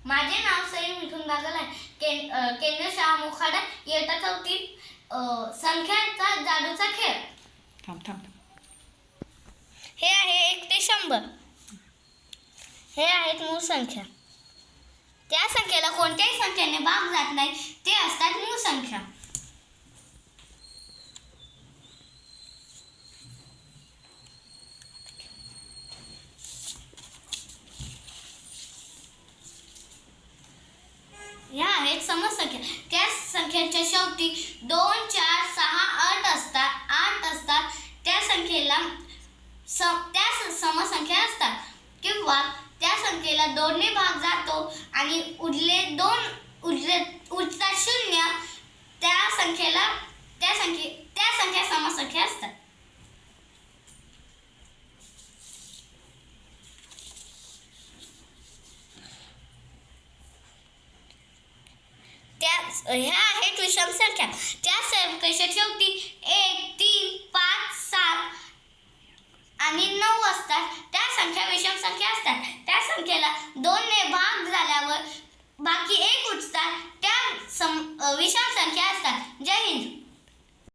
माझे नाव सई मिथुन बागल आहे. केंद्र शाळा मोखाडा, इयत्ता 4. संख्याचा जादूचा खेळ. हे आहे 1 ते 100. हे आहेत मूळ संख्या. त्या संख्येला कोणत्याही संख्येने भाग जात नाही, ते असतात मूळ संख्या. ह्या आहेत समसंख्या. त्या संख्येच्या शेवटी 2, 4, 6, 8 असतात. त्या संख्येला त्या समसंख्या असतात. किंवा त्या संख्येला 2 ने भाग जातो आणि उरतात 0. त्या संख्या समसंख्या असतात. ह्या आहेत विषम संख्या. त्या संख्येच्या शेवटी 1, 3, 5, 7 आणि 9 असतात. त्या संख्या विषम संख्या असतात. त्या संख्येला 2 ने भाग झाल्यावर बाकी 1 उरतात. त्या विषम संख्या असतात. जय हिंद.